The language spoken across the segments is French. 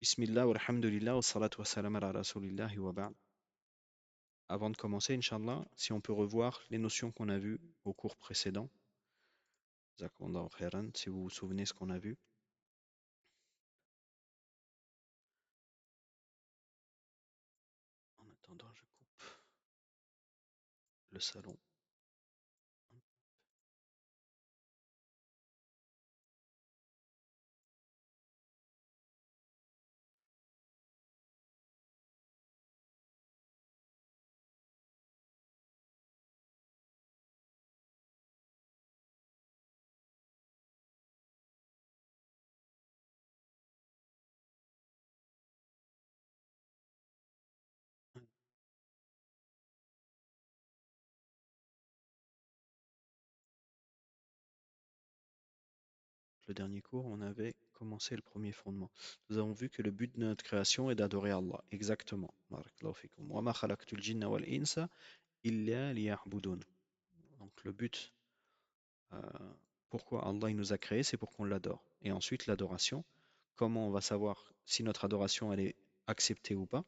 Bismillah, walhamdulillah, wa salatu wa salam ala rasulillahi wa ba'd. Avant de commencer, Inch'Allah, si on peut revoir les notions qu'on a vues au cours précédent. Jazakumullahu khairan, si vous vous souvenez ce qu'on a vu. En attendant, je coupe le salon. Le dernier cours, on avait commencé le premier fondement. Nous avons vu que le but de notre création est d'adorer Allah. Exactement. Barakallahu fikum. Wa ma khalaqtul jinna wal insa illa liya'budun. Donc le but, euh, pourquoi Allah il nous a créés, c'est pour qu'on l'adore. Et ensuite, l'adoration, comment on va savoir si notre adoration elle est acceptée ou pas?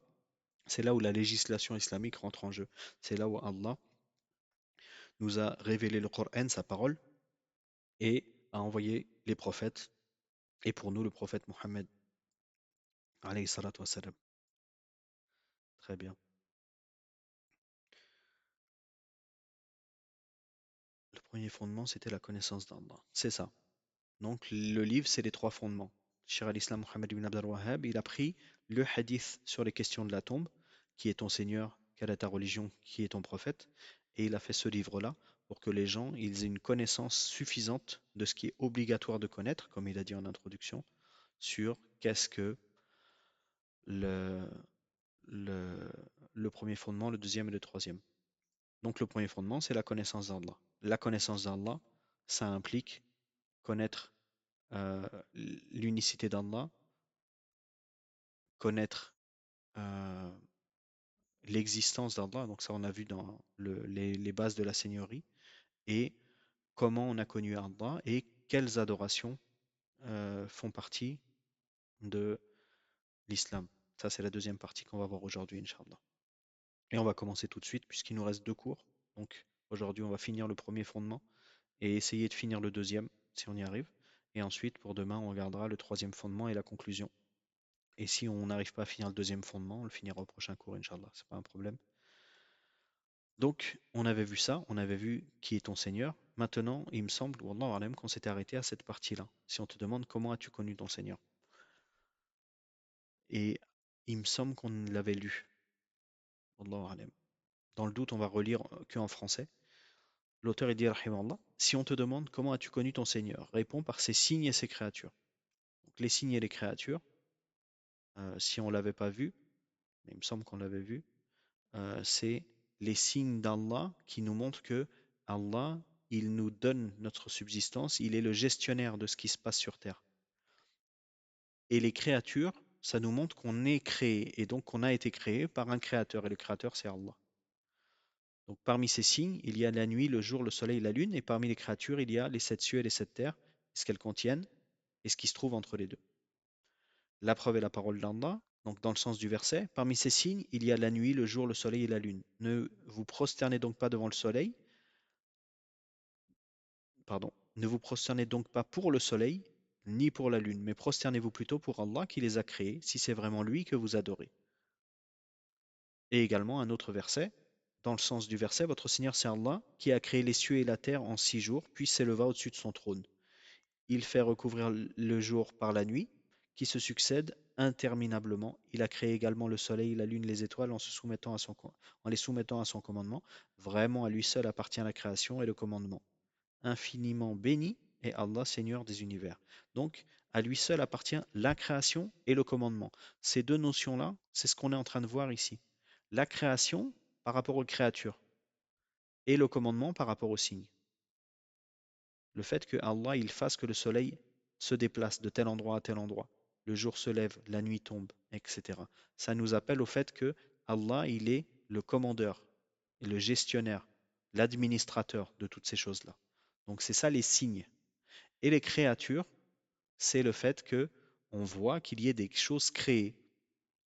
C'est là où la législation islamique rentre en jeu. C'est là où Allah nous a révélé le Coran, sa parole, et a envoyé les prophètes, et pour nous le prophète Mohammed, alayhi salatu wassalam. Très bien. Le premier fondement, c'était la connaissance d'Allah. C'est ça. Donc le livre, c'est les trois fondements. Cheikh al-Islam Mohammed ibn Abdul Wahhab, il a pris le hadith sur les questions de la tombe, qui est ton Seigneur, quelle est ta religion, qui est ton prophète, et il a fait ce livre-là pour que les gens ils aient une connaissance suffisante de ce qui est obligatoire de connaître, comme il a dit en introduction, sur qu'est-ce que le, le, le premier fondement, le deuxième et le troisième. Donc le premier fondement, c'est la connaissance d'Allah. La connaissance d'Allah, ça implique connaître euh, l'unicité d'Allah, connaître euh, l'existence d'Allah, donc ça on a vu dans les bases de la Seigneurie, et comment on a connu Allah et quelles adorations font partie de l'islam. Ça c'est la deuxième partie qu'on va voir aujourd'hui, Inch'Allah. Et on va commencer tout de suite puisqu'il nous reste deux cours. Donc aujourd'hui on va finir le premier fondement et essayer de finir le deuxième si on y arrive. Et ensuite pour demain on regardera le troisième fondement et la conclusion. Et si on n'arrive pas à finir le deuxième fondement, on le finira au prochain cours, Inch'Allah, c'est pas un problème. Donc, on avait vu ça, on avait vu qui est ton Seigneur. Maintenant, il me semble, Wallahu alam, qu'on s'était arrêté à cette partie-là. Si on te demande comment as-tu connu ton Seigneur? Et il me semble qu'on l'avait lu. Wallahu alam. Dans le doute, on va relire que en français. L'auteur il dit, rahimahullah, si on te demande comment as-tu connu ton Seigneur, réponds par ses signes et ses créatures. Donc, les signes et les créatures, si on l'avait pas vu, mais il me semble qu'on l'avait vu, c'est les signes d'Allah qui nous montrent que Allah, il nous donne notre subsistance, il est le gestionnaire de ce qui se passe sur Terre. Et les créatures, ça nous montre qu'on est créé, et donc qu'on a été créé par un créateur, et le créateur, c'est Allah. Donc parmi ces signes, il y a la nuit, le jour, le soleil, la lune, et parmi les créatures, il y a les sept cieux et les sept terres, ce qu'elles contiennent, et ce qui se trouve entre les deux. La preuve est la parole d'Allah, donc dans le sens du verset, parmi ces signes, il y a la nuit, le jour, le soleil et la lune. Ne vous prosternez donc pas devant le soleil, pardon, ne vous prosternez donc pas pour le soleil, ni pour la lune, mais prosternez-vous plutôt pour Allah qui les a créés, si c'est vraiment lui que vous adorez. Et également un autre verset, dans le sens du verset, votre Seigneur c'est Allah qui a créé les cieux et la terre en 6 jours, puis s'éleva au-dessus de son trône. Il fait recouvrir le jour par la nuit, qui se succède interminablement. Il a créé également le soleil, la lune, les étoiles en les soumettant à son commandement. Vraiment à lui seul appartient la création et le commandement. Infiniment béni est Allah, Seigneur des univers. Donc, à lui seul appartient la création et le commandement. Ces deux notions-là, c'est ce qu'on est en train de voir ici. La création par rapport aux créatures et le commandement par rapport aux signes. Le fait que Allah il fasse que le soleil se déplace de tel endroit à tel endroit, le jour se lève, la nuit tombe, etc. Ça nous appelle au fait que Allah il est le commandeur, le gestionnaire, l'administrateur de toutes ces choses-là. Donc c'est ça les signes. Et les créatures, c'est le fait que on voit qu'il y ait des choses créées.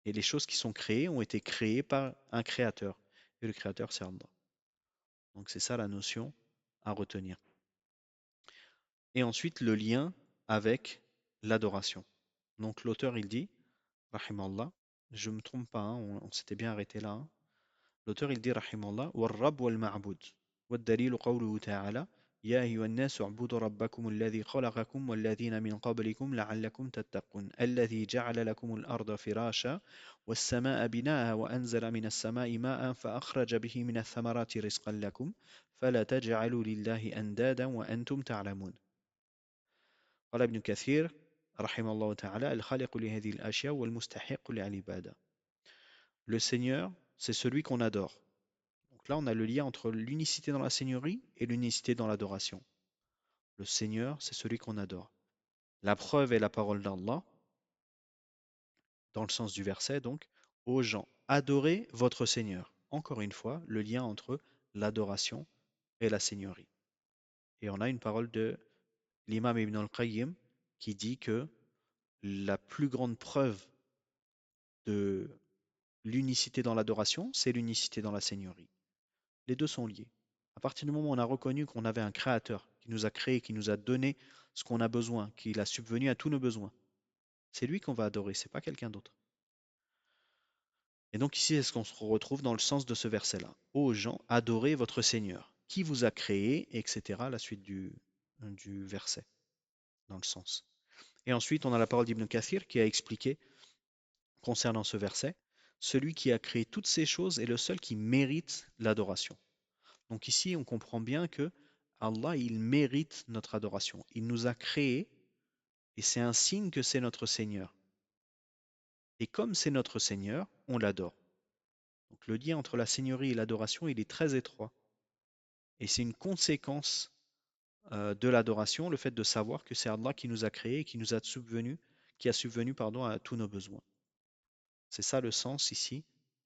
Et les choses qui sont créées ont été créées par un créateur. Et le créateur, c'est Allah. Donc c'est ça la notion à retenir. Et ensuite, le lien avec l'adoration. Donc l'auteur, il dit, rahimallah, je ne me trompe pas, hein, on s'était bien arrêté là, hein. L'auteur, il dit, rahimallah, والرب والمعبود والدليل قوله تعالى يا أيها الناس اعبدوا ربكم الذي خلقكم والذين من قبلكم لعلكم تتقون الذي جعل لكم الأرض فراشا والسماء بناء وأنزل من السماء ماء فأخرج به من الثمرات رزقا لكم فلا تجعلوا لله أندادا وأنتم تعلمون. قال ابن كثير رحمه الله تعالى الخالق لهذه الأشياء والمستحق للعبادة. Le Seigneur, c'est celui qu'on adore. Donc là, on a le lien entre l'unicité dans la Seigneurie et l'unicité dans l'adoration. Le Seigneur, c'est celui qu'on adore. La preuve est la parole d'Allah, dans le sens du verset, donc, aux gens, adorez votre Seigneur. Encore une fois, le lien entre l'adoration et la Seigneurie. Et on a une parole de l'imam Ibn al-Qayyim qui dit que la plus grande preuve de l'unicité dans l'adoration, c'est l'unicité dans la Seigneurie. Les deux sont liés. À partir du moment où on a reconnu qu'on avait un créateur qui nous a créé, qui nous a donné ce qu'on a besoin, qu'il a subvenu à tous nos besoins, c'est lui qu'on va adorer, c'est pas quelqu'un d'autre. Et donc ici, est-ce qu'on se retrouve dans le sens de ce verset-là? Ô gens, adorez votre Seigneur, qui vous a créé, etc. La suite du verset, dans le sens. Et ensuite, on a la parole d'Ibn Kathir qui a expliqué concernant ce verset, celui qui a créé toutes ces choses est le seul qui mérite l'adoration. Donc ici, on comprend bien que Allah, il mérite notre adoration. Il nous a créés et c'est un signe que c'est notre Seigneur. Et comme c'est notre Seigneur, on l'adore. Donc le lien entre la Seigneurie et l'adoration, il est très étroit. Et c'est une conséquence de l'adoration, le fait de savoir que c'est Allah qui nous a créés et qui nous a subvenu, qui a subvenu pardon, à tous nos besoins. C'est ça le sens ici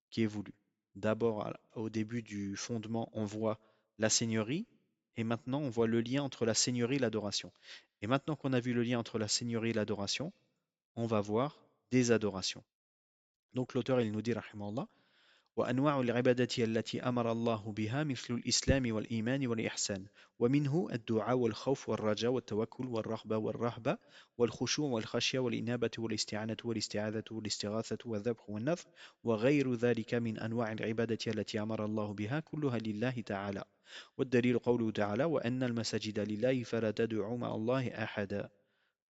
qui est voulu. D'abord, au début du fondement, on voit la seigneurie, et maintenant on voit le lien entre la seigneurie et l'adoration. Et maintenant qu'on a vu le lien entre la seigneurie et l'adoration, on va voir des adorations. Donc l'auteur, il nous dit, rahimahullah, وأنواع العبادة التي أمر الله بها مثل الإسلام والإيمان والإحسان ومنه الدعاء والخوف والرجاء والتوكل والرغبة والرهبة والخشوع والخشية والإنابة والاستعانة والاستعاذة والاستغاثة والذبح والنذر وغير ذلك من أنواع العبادة التي أمر الله بها كلها لله تعالى والدليل قوله تعالى وأن المساجد لله فلا تدعوا مع الله أحدا.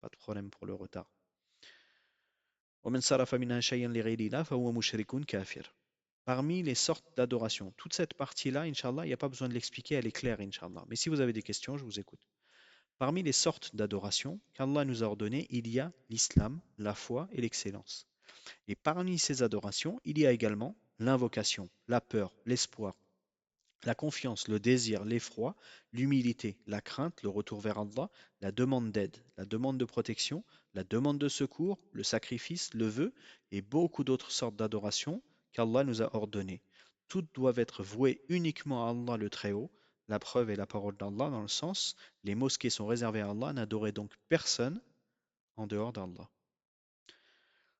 Pas de problème pour le retard. ومن صرف منها شيئا لغير الله فهو مشرك كافر. Parmi les sortes d'adoration, toute cette partie-là, Inch'Allah, il n'y a pas besoin de l'expliquer, elle est claire, Inch'Allah. Mais si vous avez des questions, je vous écoute. Parmi les sortes d'adoration qu'Allah nous a ordonnées, il y a l'islam, la foi et l'excellence. Et parmi ces adorations, il y a également l'invocation, la peur, l'espoir, la confiance, le désir, l'effroi, l'humilité, la crainte, le retour vers Allah, la demande d'aide, la demande de protection, la demande de secours, le sacrifice, le vœu et beaucoup d'autres sortes d'adoration qu'Allah nous a ordonnées. Toutes doivent être vouées uniquement à Allah le Très-Haut. La preuve est la parole d'Allah dans le sens, les mosquées sont réservées à Allah, n'adorez donc personne en dehors d'Allah.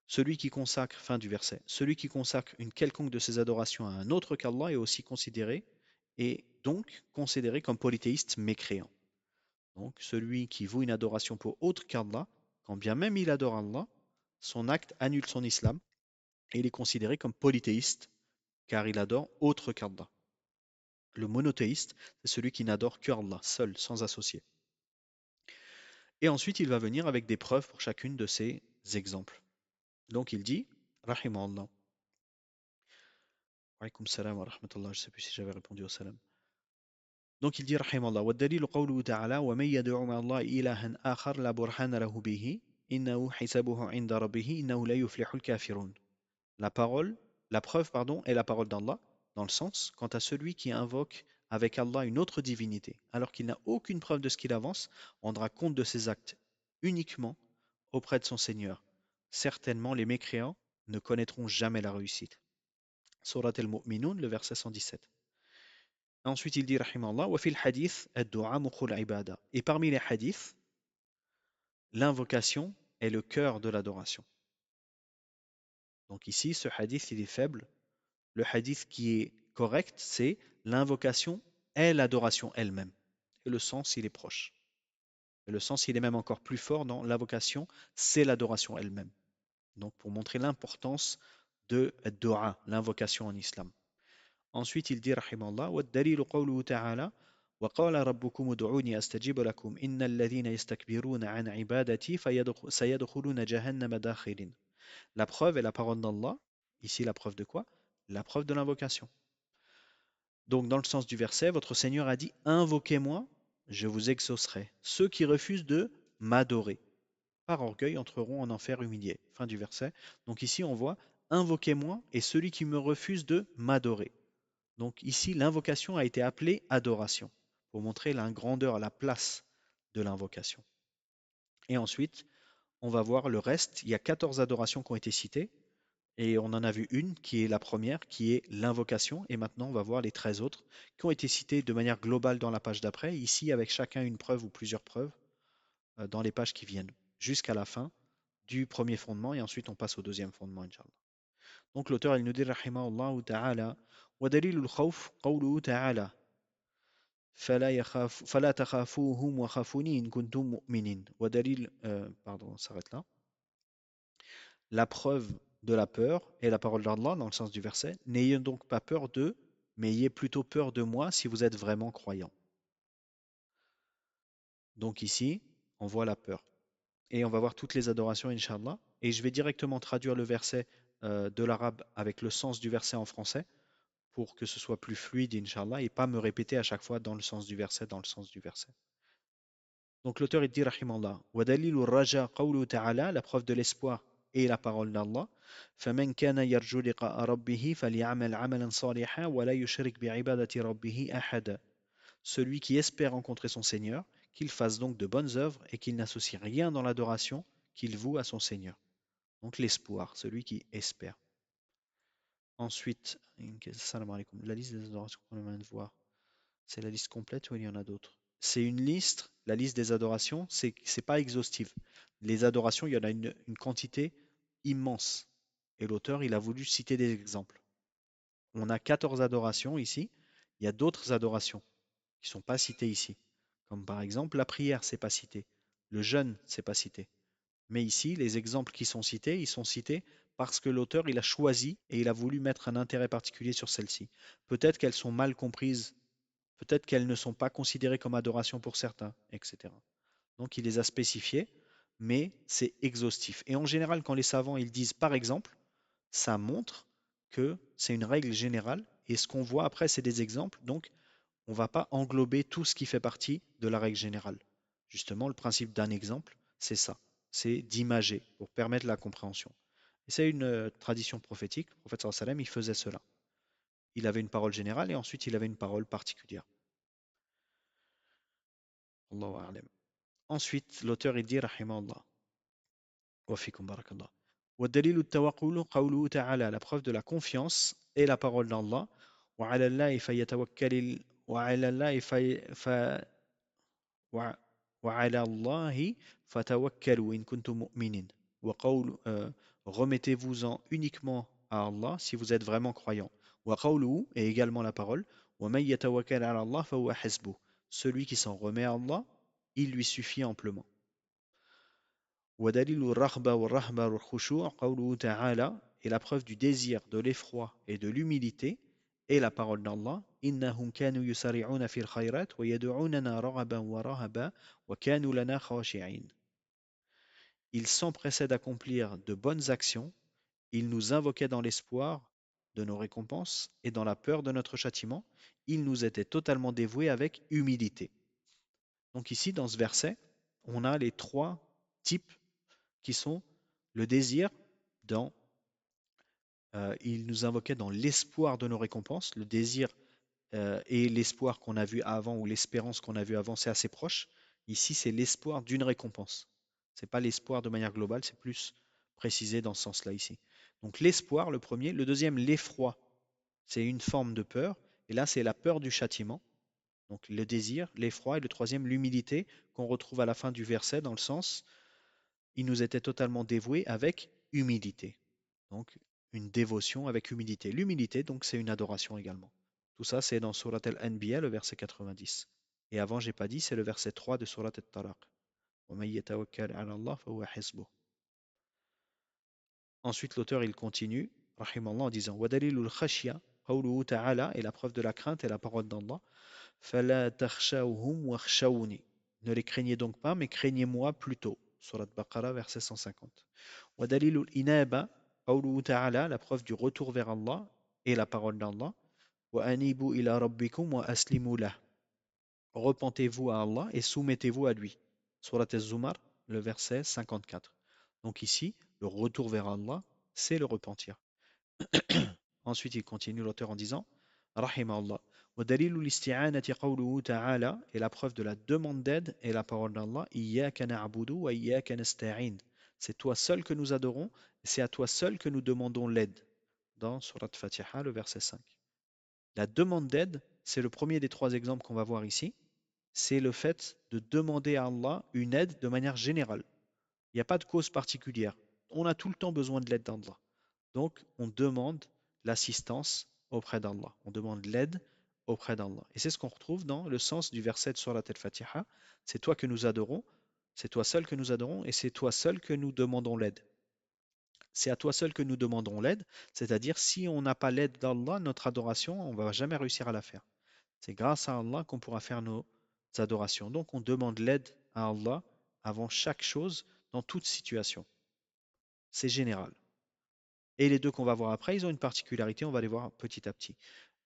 Celui qui consacre, fin du verset, celui qui consacre une quelconque de ses adorations à un autre qu'Allah est aussi considéré et donc considéré comme polythéiste mécréant. Donc celui qui voue une adoration pour autre qu'Allah, quand bien même il adore Allah, son acte annule son islam et il est considéré comme polythéiste car il adore autre qu'Allah. Le monothéiste, c'est celui qui n'adore que Allah, seul, sans associé. Et ensuite, il va venir avec des preuves pour chacune de ces exemples. Donc il dit, Rahimahullah, alaykoum salam wa rahmatullah, je ne sais plus si j'avais répondu au salam. Donc il dit rahimallah wa dalilu qawluhu ta'ala wa man yad'u ma'a Allah ilahan akhar la burhana lahu bihi innahu hisabuhu 'inda rabbih innahu la yuflihul kafirun. La parole, la preuve pardon, est la parole d'Allah dans le sens quant à celui qui invoque avec Allah une autre divinité alors qu'il n'a aucune preuve de ce qu'il avance, rendra compte de ses actes uniquement auprès de son Seigneur. Certainement les mécréants ne connaîtront jamais la réussite. Surat al-Mu'minun, le verset 117. Ensuite, il dit, rahimallah, wa fil hadith, ad-du'a mukhul ibada. Et parmi les hadiths, l'invocation est le cœur de l'adoration. Donc ici, ce hadith, il est faible. Le hadith qui est correct, c'est l'invocation est l'adoration elle-même. Et le sens, il est proche. Et le sens, il est même encore plus fort dans l'invocation, c'est l'adoration elle-même. Donc pour montrer l'importance de dua, l'invocation en islam. Ensuite, il dit, rahimallah, وَالدَّلِيلُ قَوْلُهُ تَعَالَى وَقَالَ رَبُّكُمُ ادْعُونِي أَسْتَجِبْ لَكُمْ إِنَّ الَّذِينَ يَسْتَكْبِرُونَ عَنْ عِبَادَتِي سَيَدْخُلُونَ جَهَنَّمَ دَاخِرِينَ. La preuve est la parole d'Allah. Ici, la preuve de quoi? La preuve de l'invocation. Donc, dans le sens du verset, votre Seigneur a dit, invoquez-moi, je vous exaucerai. Ceux qui refusent de m'adorer, par orgueil, entreront en enfer humiliés. Fin du verset. Donc ici, on voit, invoquez-moi et celui qui me refuse de m'adorer. Donc ici, l'invocation a été appelée adoration, pour montrer la grandeur, la place de l'invocation. Et ensuite, on va voir le reste. Il y a 14 adorations qui ont été citées, et on en a vu une qui est la première, qui est l'invocation. Et maintenant, on va voir les 13 autres qui ont été citées de manière globale dans la page d'après, ici avec chacun une preuve ou plusieurs preuves dans les pages qui viennent, jusqu'à la fin du premier fondement, et ensuite on passe au deuxième fondement, Inch'Allah. Donc l'auteur, il nous dit, rahimahullah ta'ala, وَدَلِيلُ الْخَوْفِ قَوْلُهُ تَعَالَى فَلَا تَخَافُوهُمْ وَخَافُونِي إِن كُنتُم مُؤْمِنِينَ. Pardon, on s'arrête là. La preuve de la peur est la parole d'Allah dans le sens du verset. N'ayez donc pas peur d'eux, mais ayez plutôt peur de moi si vous êtes vraiment croyants. Donc ici, on voit la peur. Et on va voir toutes les adorations, Inch'Allah. Et je vais directement traduire le verset de l'arabe avec le sens du verset en français pour que ce soit plus fluide, Inch'Allah, et pas me répéter à chaque fois dans le sens du verset, dans le sens du verset. Donc l'auteur il dit, rahimallah, وَدَلِيلُ الرَّجَى قَوْلُهُ تَعَالَى, la preuve de l'espoir et la parole d'Allah. فَمَنْ كَانَ يَرْجُو لِقَاءَ رَبِّهِ فَلْيَعْمَلْ عَمَلًا صَالِحًا وَلَا يُشْرِكْ بِعِبَادَةِ رَبِّهِ أَحَدًا. Celui qui espère rencontrer son Seigneur, qu'il fasse donc de bonnes œuvres et qu'il n'associe rien dans l'adoration qu'il voue à son Seigneur. Donc l'espoir, celui qui espère. Ensuite, salam alaikum, la liste des adorations qu'on vient de voir, c'est la liste complète ou il y en a d'autres? C'est une liste, la liste des adorations, c'est pas exhaustive. Les adorations, il y en a une quantité immense. Et l'auteur, il a voulu citer des exemples. On a 14 adorations ici, il y a d'autres adorations qui ne sont pas citées ici. Comme par exemple, la prière, c'est pas cité. Le jeûne, c'est pas cité. Mais ici, les exemples qui sont cités, ils sont cités parce que l'auteur, il a choisi et il a voulu mettre un intérêt particulier sur celles-ci. Peut-être qu'elles sont mal comprises, peut-être qu'elles ne sont pas considérées comme adoration pour certains, etc. Donc il les a spécifiées, mais c'est exhaustif. Et en général, quand les savants ils disent par exemple, ça montre que c'est une règle générale. Et ce qu'on voit après, c'est des exemples. Donc on ne va pas englober tout ce qui fait partie de la règle générale. Justement, le principe d'un exemple, c'est ça, c'est d'imager pour permettre la compréhension. Et c'est une tradition prophétique. Le prophète sallallahu alayhi wa sallam, il faisait cela. Il avait une parole générale et ensuite il avait une parole particulière. Allahu a'lam. Ensuite, l'auteur il dit, rahimahullah, wa fikum barakallah. وَالدَّلِيلُ التَّوَكُّلُ قَوْلُهُ تَعَالَى, la preuve de la confiance est la parole d'Allah. وَعَلَى اللَّهِ فَيَتَوَكَّلِ وَعَلَى اللَّهِ وع- وعلى الله فتوكلوا إن كنتم مؤمنين. وقول, remettez-vous-en uniquement à Allah si vous êtes vraiment croyant. وقوله, et également la parole, ومن يتوكل على الله فهو حسبه. Celui qui s'en remet à Allah, il lui suffit amplement. ودليل الرغبة والرهبة والخشوع قوله تعالى, et la preuve du désir, de l'effroi et de l'humilité est la parole d'Allah. إنهم كانوا يسارعون في الخيرات ويدعوننا رغبا ورهبا وكانوا لنا خاشعين. Ils s'empressaient d'accomplir de bonnes actions, ils nous invoquaient dans l'espoir de nos récompenses et dans la peur de notre châtiment, ils nous étaient totalement dévoués avec humilité. Donc ici, dans ce verset, on a les trois types qui sont le désir dans il nous invoquait dans l'espoir de nos récompenses. Le désir et l'espoir qu'on a vu avant ou l'espérance qu'on a vu avant, c'est assez proche. Ici, c'est l'espoir d'une récompense. C'est pas l'espoir de manière globale, c'est plus précisé dans ce sens-là ici. Donc l'espoir, le premier. Le deuxième, l'effroi. C'est une forme de peur. Et là, c'est la peur du châtiment. Donc le désir, l'effroi. Et le troisième, l'humilité, qu'on retrouve à la fin du verset dans le sens il nous était totalement dévoué avec humilité. Donc, une dévotion avec humilité. L'humilité, donc, c'est une adoration également. Tout ça, c'est dans Surat Al-Anbiya, le verset 90. Et avant, j'ai pas dit, c'est le verset 3 de Surat Al-Talaq. وَمَن يَتَوَكَّلْ عَلَى اللَّهِ فَهُوَ حِسْبُهُ. Ensuite, l'auteur, il continue, rahimallah, en disant وَدَلِيلُ الْخَشْيَةِ قَوْلُهُ تَعَالَى, et la preuve de la crainte est la parole d'Allah. فَلَا تَخْشَوْهُمْ وَاخْشَوْنِي. Ne les craignez donc pas, mais craignez-moi plutôt. Surat Baqarah, verset 150. وَدَلِيلُ الْإِنَابَةِ قَوْلُهُ تَعَالَى, la preuve du retour vers Allah et la parole d'Allah. وَأَنِيبُوا إِلَى رَبِّكُمْ وَأَسْلِمُوا لَهُ. Repentez-vous à Allah et soumettez-vous à lui. Surat Az-Zumar, le verset 54. Donc ici, le retour vers Allah, c'est le repentir. Ensuite, il continue l'auteur en disant Rahimahullah. وَدَلِيلُ الْإِسْتِعَانَةِ قَوْلُهُ تَعَالَى, et la preuve de la demande d'aide est la parole d'Allah إِيَّاكَ نَعْبُدُ وَإِيَّاكَ نَسْتَعِينُ. C'est toi seul que nous adorons, et c'est à toi seul que nous demandons l'aide. Dans Surat Fatiha, le verset 5. La demande d'aide, c'est le premier des trois exemples qu'on va voir ici. C'est le fait de demander à Allah une aide de manière générale. Il n'y a pas de cause particulière. On a tout le temps besoin de l'aide d'Allah. Donc, on demande l'assistance auprès d'Allah. On demande l'aide auprès d'Allah. Et c'est ce qu'on retrouve dans le sens du verset de Surat Al-Fatiha. C'est toi que nous adorons, c'est toi seul que nous adorons, et c'est toi seul que nous demandons l'aide. C'est à toi seul que nous demandons l'aide, c'est-à-dire si on n'a pas l'aide d'Allah, notre adoration, on ne va jamais réussir à la faire. C'est grâce à Allah qu'on pourra faire nos adorations. Donc on demande l'aide à Allah avant chaque chose, dans toute situation. C'est général. Et les deux qu'on va voir après, ils ont une particularité, on va les voir petit à petit.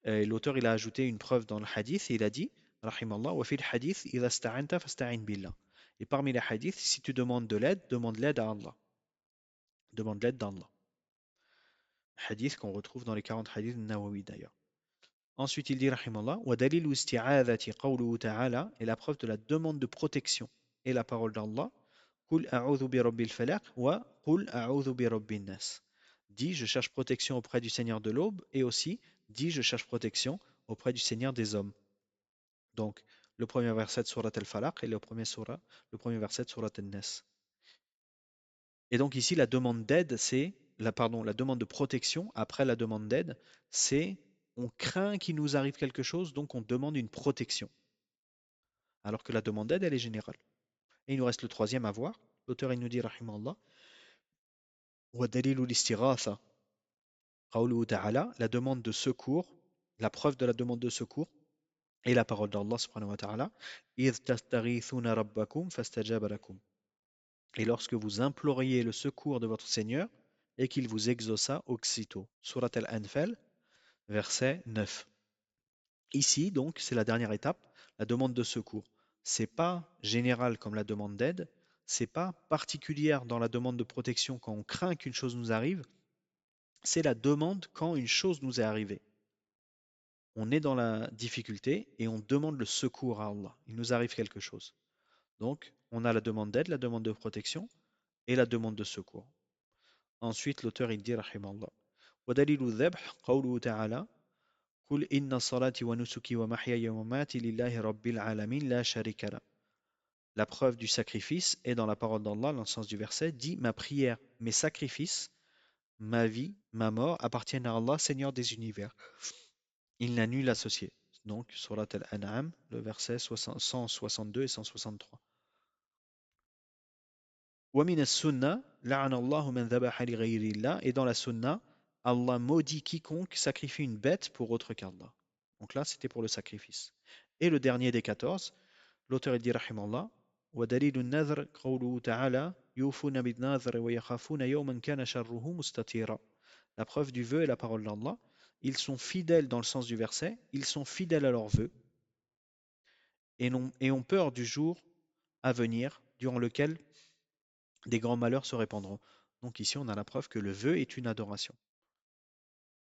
L'auteur, il a ajouté une preuve dans le hadith et il a dit, rahimallah, wa fil hadith, idha sta'anta fasta'in billah. Et parmi les hadiths, si tu demandes de l'aide, demande l'aide à Allah. Demande l'aide d'Allah. Hadith qu'on retrouve dans les 40 hadiths de Nawawi d'ailleurs. Ensuite, il dit, rahimallah, wa dalilu isti'adhati qawluhu ta'ala, et la preuve de la demande de protection et la parole d'Allah, Qul a'udhu bi rabbil falaq wa Qul a'udhu bi rabbin nas. Dis, je cherche protection auprès du Seigneur de l'aube, et aussi, dis, je cherche protection auprès du Seigneur des hommes. Donc, le premier verset de Surat al-Falaq et le premier verset de Surat al-Nas. Et donc ici, la demande d'aide, c'est, la demande de protection après la demande d'aide, c'est on craint qu'il nous arrive quelque chose, donc on demande une protection. Alors que la demande d'aide, elle est générale. Et il nous reste le troisième à voir. L'auteur, il nous dit, rahimallah, wa dalilu l'istighatha, qawluhu ta'ala, la demande de secours, la preuve de la demande de secours, et la parole d'Allah subhanahu wa ta'ala, إِذْ تَسْتَغِيثُونَ رَبَّكُمْ فَاسْتَجَابَ لَكُمْ. Et lorsque vous imploriez le secours de votre Seigneur, et qu'il vous exauça aussitôt. Surat Al-Anfal, verset 9. Ici, donc, c'est la dernière étape, la demande de secours. C'est pas général comme la demande d'aide, c'est pas particulière dans la demande de protection quand on craint qu'une chose nous arrive, c'est la demande quand une chose nous est arrivée. On est dans la difficulté et on demande le secours à Allah. Il nous arrive quelque chose. Donc, on a la demande d'aide, la demande de protection et la demande de secours. Ensuite, l'auteur il dit rahimallah. ودليل الذبح قوله تعالى قل إن صلاتي ونسكي ومحياي ومماتي لله رب العالمين لا شريك له. La preuve du sacrifice est dans la parole d'Allah, dans le sens du verset, dit ma prière, mes sacrifices, ma vie, ma mort appartiennent à Allah, Seigneur des univers. Il n'a nul associé. Donc, Surat Al-An'am, le verset 162 et 163. وَمِنَ السُّنَّةِ لَعَنَ اللَّهُ مَنْ ذَبَحَ لِغَيْرِ اللَّهِ. Et dans la sunna, Allah maudit quiconque sacrifie une bête pour autre qu'Allah. Donc là, c'était pour le sacrifice. Et le dernier des 14, l'auteur il dit rahimallah, وَدَلِيلُ النَّذْرِ قَوْلُهُ تَعَالَى يُوفُونَ بِالنَّذْرِ وَيَخَافُونَ يَوْمًا كَانَ شَرُّهُ مُسْتَطِيرًا. La preuve du vœu est la parole d'Allah. Ils sont fidèles dans le sens du verset, ils sont fidèles à leurs vœux et ont peur du jour à venir durant lequel des grands malheurs se répandront. Donc ici, on a la preuve que le vœu est une adoration.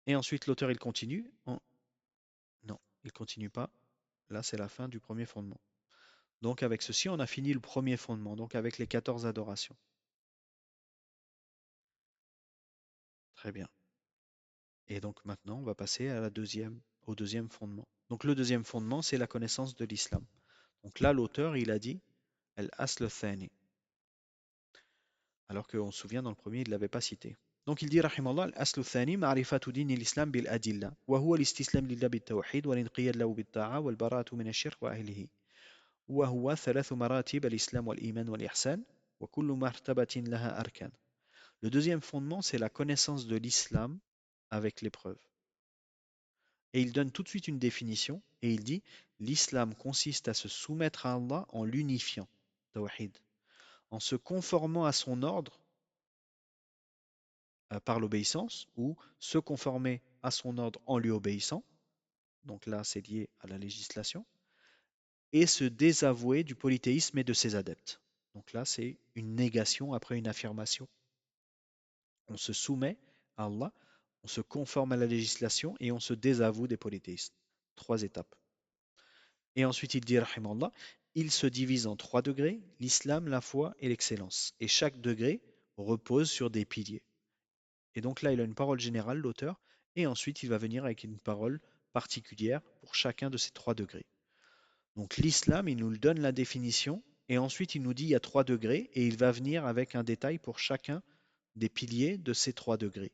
Et ensuite, l'auteur, il continue. Non, il continue pas. Là, c'est la fin du premier fondement. Donc avec ceci, on a fini le premier fondement, donc avec les 14 adorations. Très bien. Et donc maintenant, on va passer au deuxième fondement. Donc le deuxième fondement, c'est la connaissance de l'islam. Donc là, l'auteur, il a dit Al-Asl Thani. Alors qu'on se souvient, dans le premier, il ne l'avait pas cité. Donc il dit, rahimallah, الأصل الثاني معرفة دين الإسلام بالأدلة وهو الاستسلام لله بالتوحيد والانقياد له بالطاعة والبراءة من الشرك وأهله وهو ثلاث مراتب الإسلام والإيمان والإحسان وكل مرتبة لها أركان. Le deuxième fondement, c'est la connaissance de l'islam avec l'épreuve. Et il donne tout de suite une définition et il dit l'islam consiste à se soumettre à Allah en l'unifiant, tawhid, en se conformant à son ordre par l'obéissance ou se conformer à son ordre en lui obéissant. Donc là, c'est lié à la législation. Et se désavouer du polythéisme et de ses adeptes. Donc là, c'est une négation après une affirmation. On se soumet à Allah, on se conforme à la législation et on se désavoue des polythéistes. Trois étapes. Et ensuite, il dit, rahimallah, il se divise en trois degrés, l'islam, la foi et l'excellence. Et chaque degré repose sur des piliers. Et donc là, il a une parole générale, l'auteur, et ensuite, il va venir avec une parole particulière pour chacun de ces trois degrés. Donc l'islam, il nous donne la définition, et ensuite, il nous dit il y a trois degrés, et il va venir avec un détail pour chacun des piliers de ces trois degrés.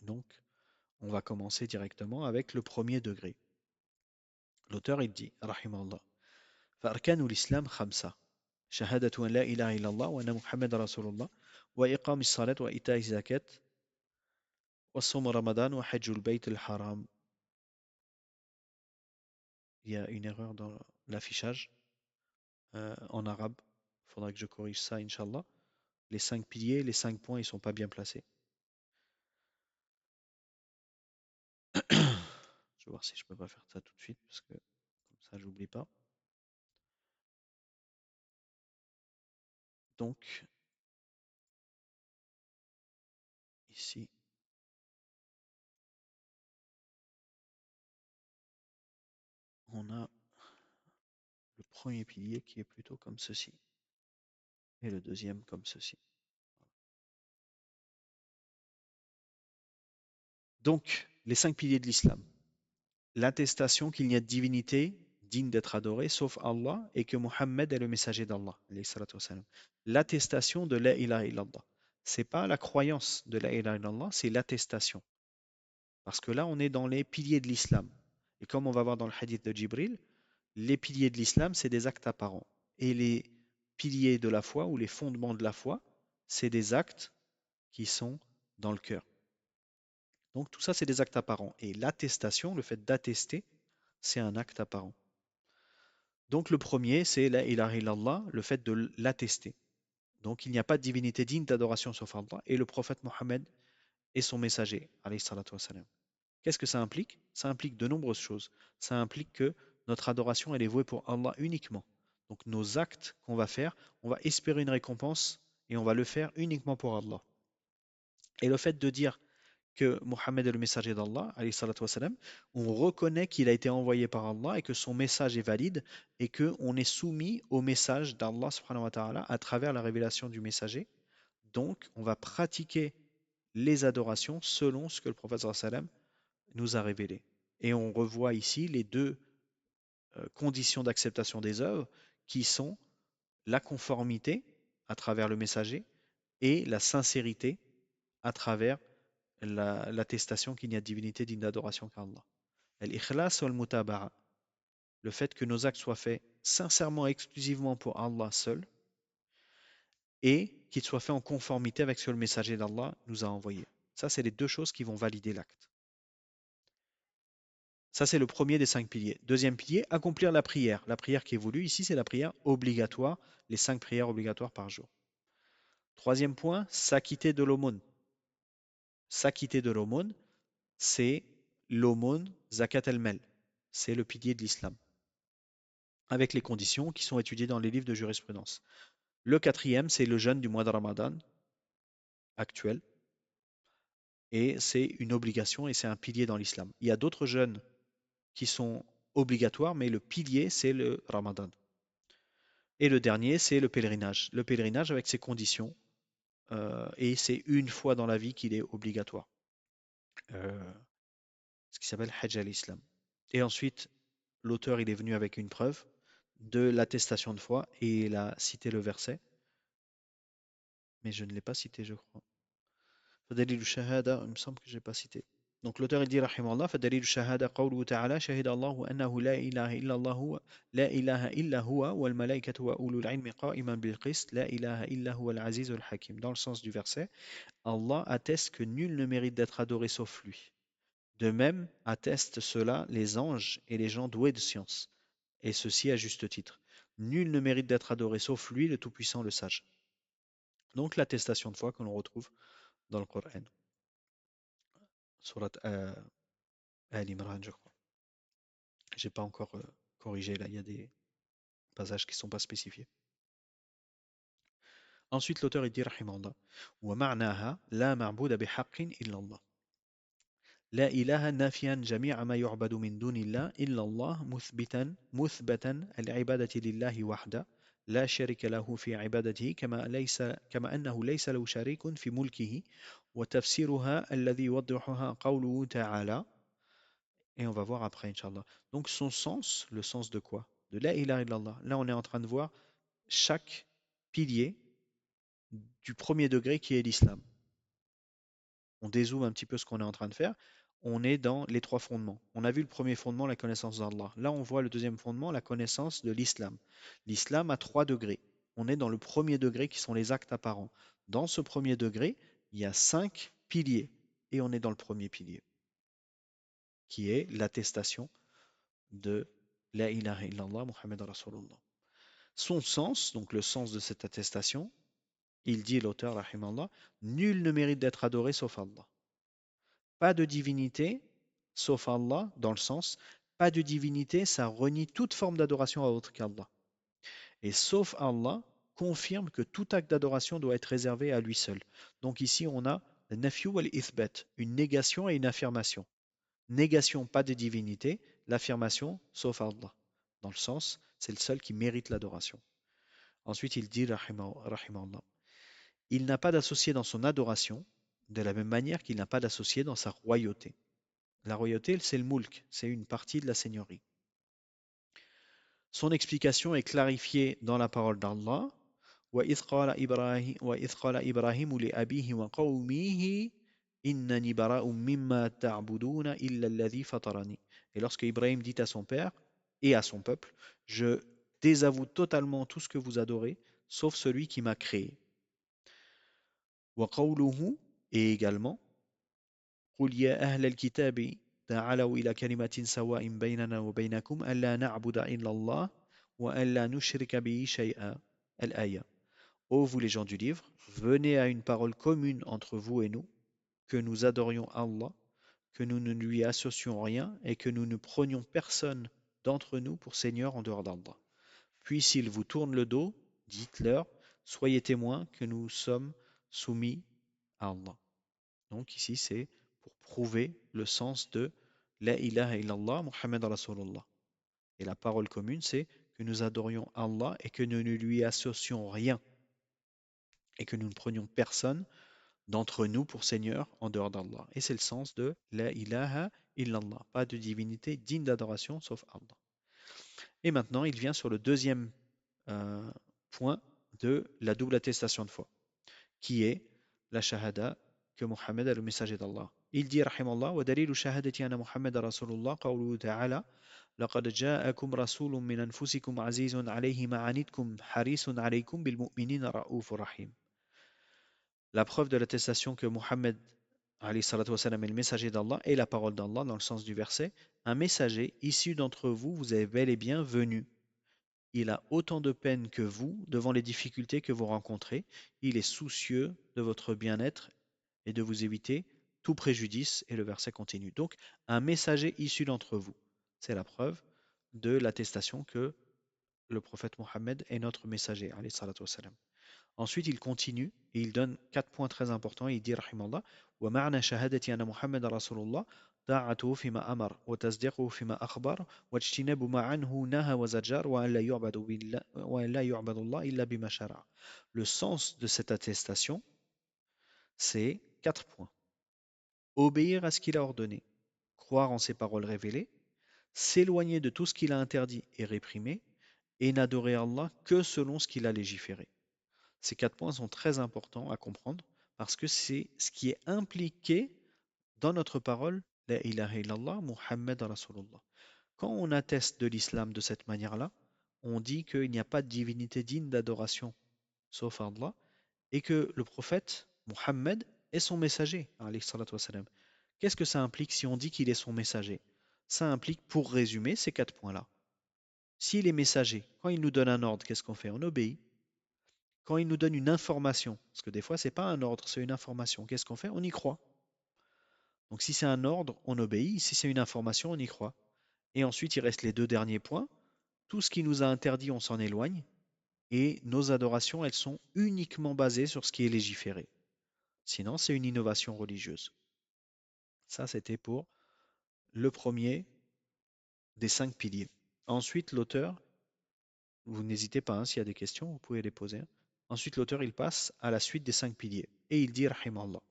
Donc, on va commencer directement avec le premier degré. L'auteur, il dit, rahimallah, فأركان الإسلام خمسة شهادة أن لا إله إلا الله وأن محمد رسول الله وإقام الصلاة وإيتاء الزكاة وصوم رمضان وحج البيت الحرام. Il y a une erreur dans l'affichage en arabe. Il faudra que je corrige ça, Inch'Allah. Les cinq piliers, les cinq points, ils sont pas bien placés. Je vais voir si je peux pas faire ça tout de suite parce que comme ça, j'oublie pas. Donc, ici, on a le premier pilier qui est plutôt comme ceci et le deuxième comme ceci. Donc, les cinq piliers de l'islam. L'attestation qu'il n'y a de divinité digne d'être adorée sauf Allah et que Mohammed est le messager d'Allah. L'attestation de la ilaha illallah. C'est pas la croyance de la ilaha illallah, c'est l'attestation. Parce que là, on est dans les piliers de l'islam. Et comme on va voir dans le hadith de Jibril, les piliers de l'islam, c'est des actes apparents. Et les piliers de la foi ou les fondements de la foi, c'est des actes qui sont dans le cœur. Donc tout ça, c'est des actes apparents. Et l'attestation, le fait d'attester, c'est un acte apparent. Donc le premier, c'est la ilaha illallah, le fait de l'attester. Donc il n'y a pas de divinité digne d'adoration sauf Allah et le prophète Mohammed est son messager, alayhi salatu wassalam. Qu'est-ce que ça implique? Ça implique de nombreuses choses. Ça implique que notre adoration, elle est vouée pour Allah uniquement. Donc nos actes qu'on va faire, on va espérer une récompense et on va le faire uniquement pour Allah. Et le fait de dire que Mohammed est le messager d'Allah, alayhi salatu wassalam, on reconnaît qu'il a été envoyé par Allah et que son message est valide et qu'on est soumis au message d'Allah subhanahu wa ta'ala à travers la révélation du messager. Donc, on va pratiquer les adorations selon ce que le prophète sallallahu alayhi wa sallam nous a révélé. Et on revoit ici les deux conditions d'acceptation des œuvres qui sont la conformité à travers le messager et la sincérité à travers l'attestation qu'il n'y a de divinité digne d'adoration qu'Allah. Al-ikhlas wal-mutaba'a, le fait que nos actes soient faits sincèrement, exclusivement pour Allah seul, et qu'ils soient faits en conformité avec ce que le messager d'Allah nous a envoyé. Ça, c'est les deux choses qui vont valider l'acte. Ça, c'est le premier des cinq piliers. Deuxième pilier, accomplir la prière. La prière qui est voulue ici, c'est la prière obligatoire, les cinq prières obligatoires par jour. Troisième point, s'acquitter de l'aumône. S'acquitter de l'aumône, c'est l'aumône zakat el-mel. C'est le pilier de l'islam, avec les conditions qui sont étudiées dans les livres de jurisprudence. Le quatrième, c'est le jeûne du mois de Ramadan actuel, et c'est une obligation et c'est un pilier dans l'islam. Il y a d'autres jeûnes qui sont obligatoires, mais le pilier, c'est le Ramadan. Et le dernier, c'est le pèlerinage. Le pèlerinage avec ses conditions, et c'est une fois dans la vie qu'il est obligatoire. Euh, Ce qui s'appelle Hajj al-Islam. Et ensuite, l'auteur, il est venu avec une preuve de l'attestation de foi et il a cité le verset mais je ne l'ai pas cité, je crois. فدليل الشهادة, il me semble que je l'ai pas cité. Donc l'auteur il dit رحمه الله فدليل الشهادة قوله تعالى شهد الله أنه لا إله إلا الله هو لا إله إلا هو والملائكة وأولو العلم قائما بالقسط لا إله إلا هو العزيز الحكيم. Dans le sens du verset, Allah atteste que nul ne mérite d'être adoré sauf lui. De même attestent cela les anges et les gens doués de science, et ceci à juste titre. Nul ne mérite d'être adoré sauf lui, le Tout-Puissant, le Sage. Donc l'attestation de foi que l'on retrouve dans le Coran, surat Al Imran, je crois. J'ai pas encore corrigé là, il y a des passages qui ne sont pas spécifiés. Ensuite, l'auteur il dit rahimahullah wa ma'naha la ma'buda bihaqqin illa Allah. لا إله نافيا جميع ما يعبد من دون الله إلا الله مثبتا العبادة لله وحده لا شريك له في عبادته كما أنه ليس له شريك في ملكه وتفسيرها الذي يوضحها قوله تعالى et on va voir après Inch'Allah. Donc son sens, le sens de quoi? De la ilaha illallah. Là on est en train de voir chaque pilier du premier degré qui est l'islam. On dézoome un petit peu ce qu'on est en train de faire, on est dans les trois fondements. On a vu le premier fondement, la connaissance d'Allah. Là, on voit le deuxième fondement, la connaissance de l'islam. L'islam a trois degrés. On est dans le premier degré qui sont les actes apparents. Dans ce premier degré, il y a cinq piliers. Et on est dans le premier pilier, qui est l'attestation de La ilaha illallah Muhammad Rasulullah. Son sens, donc le sens de cette attestation, il dit l'auteur, rahimallah, nul ne mérite d'être adoré sauf Allah. Pas de divinité, sauf Allah, dans le sens, pas de divinité, ça renie toute forme d'adoration à autre qu'Allah. Et sauf Allah confirme que tout acte d'adoration doit être réservé à lui seul. Donc ici, on a le nafyu wal ithbat, une négation et une affirmation. Négation, pas de divinité, l'affirmation, sauf Allah. Dans le sens, c'est le seul qui mérite l'adoration. Ensuite, il dit, rahimahullah, il n'a pas d'associé dans son adoration, de la même manière qu'il n'a pas d'associé dans sa royauté. La royauté, c'est le mulk, c'est une partie de la seigneurie. Son explication est clarifiée dans la parole d'Allah. وَإِذْ قَالَ إِبْرَاهِيمُ لِأَبِيهِ وَقَوْمِهِ إِنَّنِي بَرَاءٌ مِّمَّا تَعْبُدُونَ إِلَّا الَّذِي فَطَرَنِي. Et lorsque Ibrahim dit à son père et à son peuple, je désavoue totalement tout ce que vous adorez, sauf celui qui m'a créé. وَقَوْلُهُ, et également, قل يا أهل الكتاب تعالوا إلى كلمة سواء بيننا وبينكم ألا نعبد إلا الله وألا نشرك به شيئا. الآية. Ô vous les gens du livre, venez à une parole commune entre vous et nous, que nous adorions Allah, que nous ne lui associons rien et que nous ne prenions personne d'entre nous pour Seigneur en dehors d'Allah. Puis s'ils vous tournent le dos, dites-leur, soyez témoins que nous sommes soumis à Allah. Donc ici, c'est pour prouver le sens de La ilaha illallah Muhammad Rasulullah. Et la parole commune, c'est que nous adorions Allah et que nous ne lui associons rien et que nous ne prenions personne d'entre nous pour Seigneur en dehors d'Allah. Et c'est le sens de La ilaha illallah. Pas de divinité digne d'adoration sauf Allah. Et maintenant, il vient sur le deuxième euh, point de la double attestation de foi, qui est la shahada que Mohammed est le messager d'Allah. Il dit rahimallah wa dalilu shahadati anna Muhammad rasulullah qawluhu ta'ala لقد جاءكم رسول من أنفسكم عزيز عليه ما عنتكم حريص عليكم بالمؤمنين رؤوف رحيم. La preuve de l'attestation que Mohammed alayhi salatu wassalam, est le messager d'Allah et la parole d'Allah dans le sens du verset, un messager issu d'entre vous vous est bel et bien venu. Il a autant de peine que vous devant les difficultés que vous rencontrez. Il est soucieux de votre bien-être et de vous éviter tout préjudice. Et le verset continue. Donc, un messager issu d'entre vous. C'est la preuve de l'attestation que le prophète Mohammed est notre messager. Alayhi salatu wassalam. Ensuite, il continue et il donne quatre points très importants. Il dit, rahimallah, وَمَعْنَى شَهَادَةِ أَنَّ مُحَمَّدَ رَسُولُ اللَّهِ طاعته فيما أمر وتصديقه فيما أخبر واجتناب ما عنه نهى وزجر وأن لا يعبد الله إلا بما شرع. Le sens de cette attestation, c'est quatre points. Obéir à ce qu'il a ordonné, croire en ses paroles révélées, s'éloigner de tout ce qu'il a interdit et réprimé, et n'adorer Allah que selon ce qu'il a légiféré. Ces 4 points sont très importants à comprendre parce que c'est ce qui est impliqué dans notre parole, La ilaha illallah, Muhammad Rasulullah. Quand on atteste de l'islam de cette manière-là, on dit qu'il n'y a pas de divinité digne d'adoration sauf Allah et que le prophète Muhammad est son messager, alayhi salatu wassalam. Qu'est-ce que ça implique si on dit qu'il est son messager? Ça implique, pour résumer, ces 4 points-là. S'il est messager, quand il nous donne un ordre, qu'est-ce qu'on fait? On obéit. Quand il nous donne une information, parce que des fois, c'est pas un ordre, c'est une information, qu'est-ce qu'on fait? On y croit. Donc si c'est un ordre, on obéit. Si c'est une information, on y croit. Et ensuite, il reste les deux derniers points. Tout ce qui nous a interdit, on s'en éloigne. Et nos adorations, elles sont uniquement basées sur ce qui est légiféré. Sinon, c'est une innovation religieuse. Ça, c'était pour le premier des 5 piliers. Ensuite, l'auteur, vous n'hésitez pas, hein, s'il y a des questions, vous pouvez les poser. Ensuite, l'auteur, il passe à la suite des 5 piliers. Et il dit, rahimallah.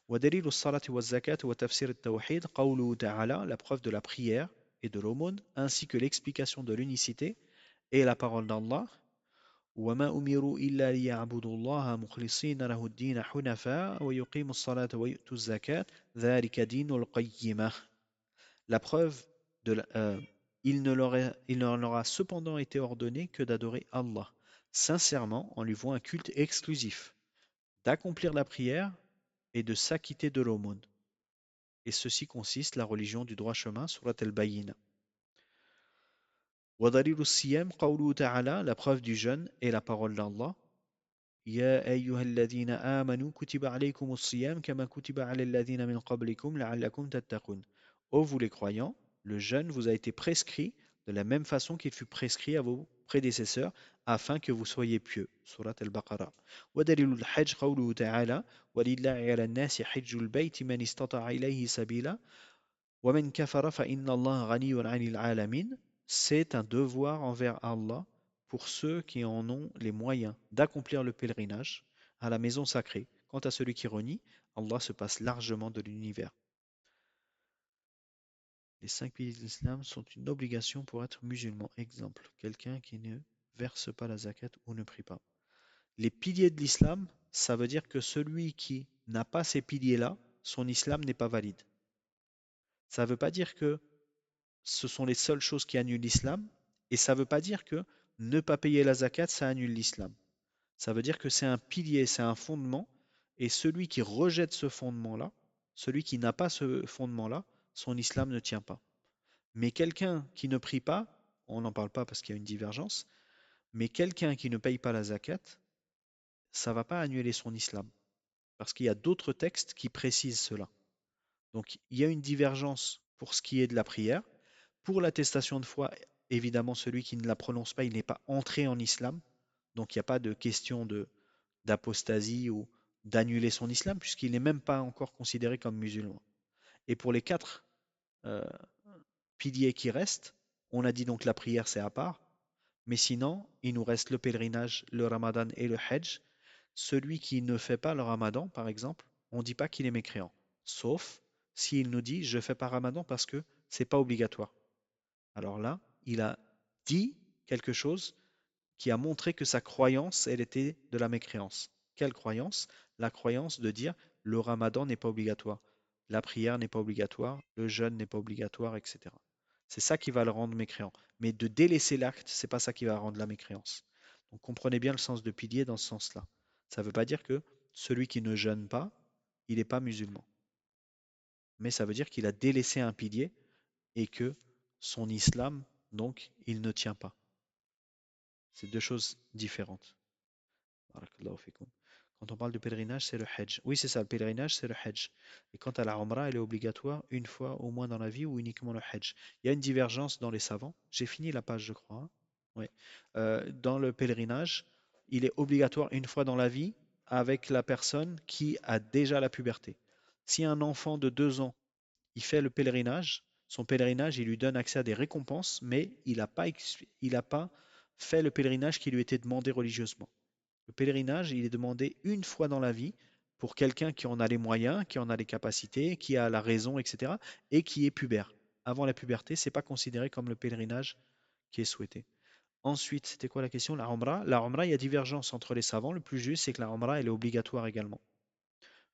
ودليل الصلاة والزكاة وتفسير التوحيد قوله تعالى, la preuve de la prière et de l'aumône, ainsi que l'explication de l'unicité et la parole d'Allah. وما أمروا إلا ليعبدوا الله مخلصين له الدين حنفاء ويقيموا الصلاة ويؤتوا الزكاة ذلك دين القيمة. La preuve de il ne leur a cependant été ordonné que d'adorer Allah sincèrement en lui vouant un culte exclusif, d'accomplir la prière et de s'acquitter de l'aumône. Et ceci consiste la religion du droit chemin, surat al-Bayyina. وَدَلِيلُ الصِّيَامِ قَوْلُهُ تَعَالَى, la preuve du jeûne est la parole d'Allah. يا أيها الذين آمنوا كتب عليكم الصيام كما كتب على الذين من قبلكم لعلكم تتقون. Ô vous les croyants, le jeûne vous a été prescrit de la même façon qu'il fut prescrit à vos prédécesseurs afin que vous soyez pieux. Surat al-Baqarah. ودليل الحج قوله تعالى ولله على الناس حج البيت من استطاع إليه سبيلا ومن كفر فإن الله غني عن العالمين. C'est un devoir envers Allah pour ceux qui en ont les moyens d'accomplir le pèlerinage à la maison sacrée. Quant à celui qui renie, Allah se passe largement de l'univers. Les 5 piliers de l'islam sont une obligation pour être musulman. Exemple, quelqu'un qui ne verse pas la zakat ou ne prie pas. Les piliers de l'islam, ça veut dire que celui qui n'a pas ces piliers-là, son islam n'est pas valide. Ça ne veut pas dire que ce sont les seules choses qui annulent l'islam, et ça ne veut pas dire que ne pas payer la zakat, ça annule l'islam. Ça veut dire que c'est un pilier, c'est un fondement, et celui qui rejette ce fondement-là, celui qui n'a pas ce fondement-là, son islam ne tient pas. Mais quelqu'un qui ne prie pas, on n'en parle pas parce qu'il y a une divergence, mais quelqu'un qui ne paye pas la zakat, ça ne va pas annuler son islam, parce qu'il y a d'autres textes qui précisent cela. Donc il y a une divergence pour ce qui est de la prière. Pour l'attestation de foi, évidemment, celui qui ne la prononce pas, il n'est pas entré en islam. Donc il n'y a pas de question d'apostasie ou d'annuler son islam, puisqu'il n'est même pas encore considéré comme musulman. Et pour les 4 euh, piliers qui restent, on a dit donc la prière, c'est à part. Mais sinon, il nous reste le pèlerinage, le ramadan et le hajj. Celui qui ne fait pas le ramadan, par exemple, on ne dit pas qu'il est mécréant. Sauf s'il nous dit je ne fais pas ramadan parce que c'est pas obligatoire. Alors là, il a dit quelque chose qui a montré que sa croyance, elle était de la mécréance. Quelle croyance? La croyance de dire le ramadan n'est pas obligatoire, la prière n'est pas obligatoire, le jeûne n'est pas obligatoire, etc. C'est ça qui va le rendre mécréant. Mais de délaisser l'acte, c'est pas ça qui va rendre la mécréance. Donc comprenez bien le sens de pilier dans ce sens-là. Ça ne veut pas dire que celui qui ne jeûne pas, il n'est pas musulman. Mais ça veut dire qu'il a délaissé un pilier et que son islam, donc, il ne tient pas. C'est deux choses différentes. Barakallahu fikum. Quand on parle de pèlerinage, c'est le hajj. Oui, c'est ça, le pèlerinage, c'est le hajj. Et quant à la umrah, elle est obligatoire une fois au moins dans la vie ou uniquement le hajj. Il y a une divergence dans les savants. J'ai fini la page, je crois, hein. Oui. Dans le pèlerinage, il est obligatoire une fois dans la vie avec la personne qui a déjà la puberté. Si un enfant de 2 ans, il fait le pèlerinage, son pèlerinage, il lui donne accès à des récompenses, mais il a pas fait le pèlerinage qui lui était demandé religieusement. Le pèlerinage, il est demandé une fois dans la vie pour quelqu'un qui en a les moyens, qui en a les capacités, qui a la raison, etc., et qui est pubère. Avant la puberté, c'est pas considéré comme le pèlerinage qui est souhaité. Ensuite, c'était quoi la question? La Umrah. La Umrah, il y a divergence entre les savants. Le plus juste, c'est que la Umrah, elle est obligatoire également.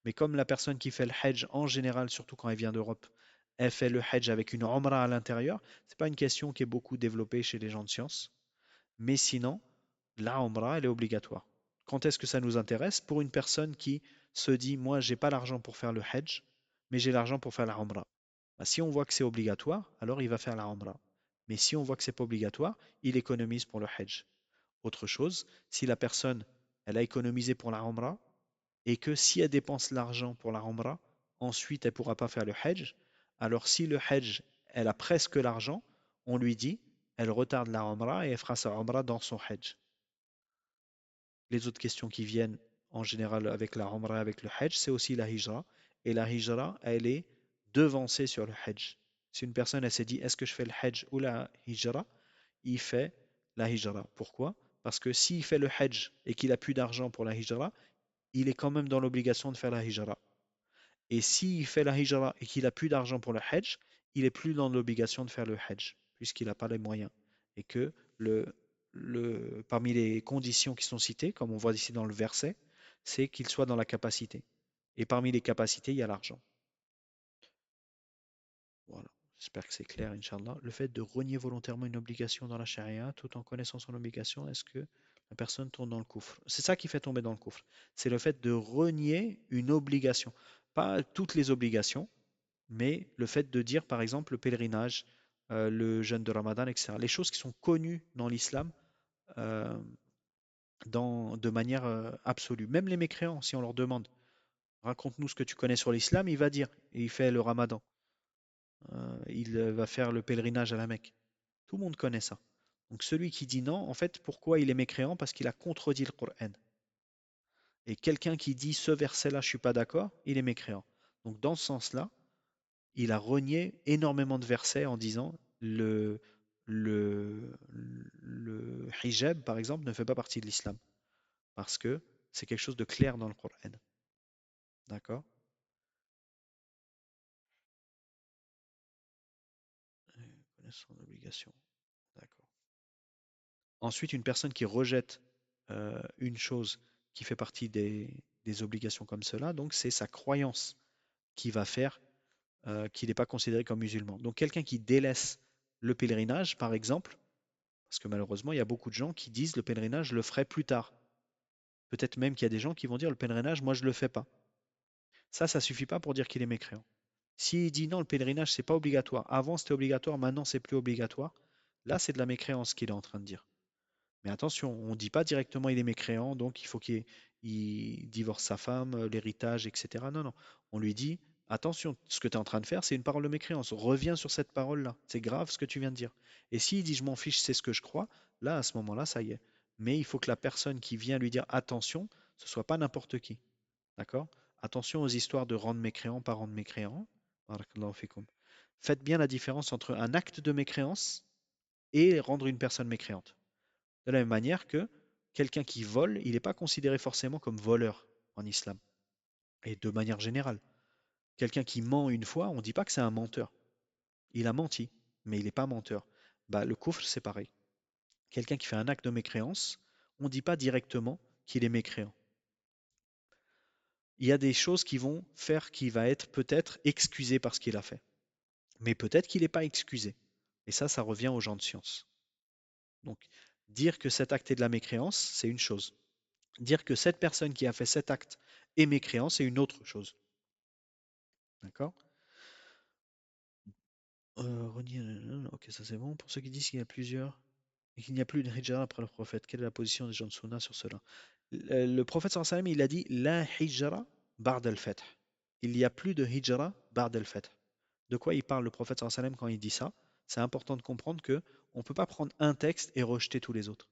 Mais comme la personne qui fait le Hajj en général, surtout quand elle vient d'Europe, elle fait le Hajj avec une Umrah à l'intérieur, c'est pas une question qui est beaucoup développée chez les gens de science. Mais sinon, la Umrah, elle est obligatoire. Quand est-ce que ça nous intéresse? Pour une personne qui se dit, moi, j'ai pas l'argent pour faire le Hajj, mais j'ai l'argent pour faire la Umrah. Bah, si on voit que c'est obligatoire, alors il va faire la Umrah. Mais si on voit que c'est pas obligatoire, il économise pour le Hajj. Autre chose, si la personne, elle a économisé pour la Umrah, et que si elle dépense l'argent pour la Umrah, ensuite elle ne pourra pas faire le Hajj, alors si le Hajj, elle a presque l'argent, on lui dit, elle retarde la Umrah et elle fera sa Umrah dans son Hajj. Les autres questions qui viennent en général avec la Umrah, avec le Hajj, c'est aussi la Hijra. Et la Hijra, elle est devancée sur le Hajj. Si une personne, elle s'est dit, est-ce que je fais le Hajj ou la Hijra? Il fait la Hijra. Pourquoi? Parce que s'il fait le Hajj et qu'il a plus d'argent pour la Hijra, il est quand même dans l'obligation de faire la Hijra. Et s'il fait la Hijra et qu'il a plus d'argent pour le Hajj, il est plus dans l'obligation de faire le Hajj, puisqu'il n'a pas les moyens. Et que parmi les conditions qui sont citées, comme on voit ici dans le verset, c'est qu'il soit dans la capacité. Et parmi les capacités, il y a l'argent. Voilà. J'espère que c'est clair, Inch'Allah. Le fait de renier volontairement une obligation dans la charia tout en connaissant son obligation, est-ce que la personne tombe dans le coufre? C'est ça qui fait tomber dans le coufre. C'est le fait de renier une obligation. Pas toutes les obligations, mais le fait de dire, par exemple, le pèlerinage, le jeûne de Ramadan, etc. Les choses qui sont connues dans l'islam euh, de manière absolue. Même les mécréants, si on leur demande, raconte-nous ce que tu connais sur l'islam, il va dire, et il fait le Ramadan. Il va faire le pèlerinage à la Mecque. Tout le monde connaît ça. Donc celui qui dit non, en fait, pourquoi il est mécréant? Parce qu'il a contredit le Coran. Et quelqu'un qui dit ce verset-là, je suis pas d'accord, il est mécréant. Donc dans ce sens-là, il a renié énormément de versets en disant le hijab, par exemple, ne fait pas partie de l'islam. Parce que c'est quelque chose de clair dans le Coran. D'accord? Son obligation. D'accord. Ensuite, une personne qui rejette une chose qui fait partie des obligations comme cela, donc c'est sa croyance qui va faire qu'il n'est pas considéré comme musulman. Donc quelqu'un qui délaisse le pèlerinage, par exemple, parce que malheureusement, il y a beaucoup de gens qui disent le pèlerinage, je le ferai plus tard. Peut-être même qu'il y a des gens qui vont dire le pèlerinage, moi je ne le fais pas. Ça suffit pas pour dire qu'il est mécréant. S'il dit non, le pèlerinage, c'est pas obligatoire. Avant c'était obligatoire, maintenant c'est plus obligatoire. Là, c'est de la mécréance qu'il est en train de dire. Mais attention, on ne dit pas directement il est mécréant, donc il faut qu'il divorce sa femme, l'héritage, etc. Non, non. On lui dit, attention, ce que tu es en train de faire, c'est une parole de mécréance. Reviens sur cette parole-là. C'est grave ce que tu viens de dire. Et s'il dit je m'en fiche, c'est ce que je crois, là, à ce moment-là, ça y est. Mais il faut que la personne qui vient lui dire attention, ce soit pas n'importe qui. D'accord? Attention aux histoires de rendre mécréant, pas rendre mécréant. Barakallahu fikum. Faites bien la différence entre un acte de mécréance et rendre une personne mécréante. De la même manière que quelqu'un qui vole, il n'est pas considéré forcément comme voleur en islam. Et de manière générale, quelqu'un qui ment une fois, on ne dit pas que c'est un menteur. Il a menti, mais il n'est pas menteur. Bah, le coufre, c'est pareil. Quelqu'un qui fait un acte de mécréance, on ne dit pas directement qu'il est mécréant. Il y a des choses qui vont faire qu'il va être peut-être excusé par ce qu'il a fait. Mais peut-être qu'il n'est pas excusé. Et ça revient aux gens de science. Donc, dire que cet acte est de la mécréance, c'est une chose. Dire que cette personne qui a fait cet acte est mécréant, c'est une autre chose. D'accord? Ok, ça c'est bon. Pour ceux qui disent qu'il y a plusieurs et qu'il n'y a plus de hijra après le prophète, quelle est la position des gens de Sunna sur cela? Le prophète sallallahu alayhi wa sallam, il a dit la hijra ba'd al-fath. Il n'y a plus de hijra ba'd al-fath. De quoi il parle le prophète sallallahu alayhi wa sallam quand il dit ça? C'est important de comprendre que on ne peut pas prendre un texte et rejeter tous les autres.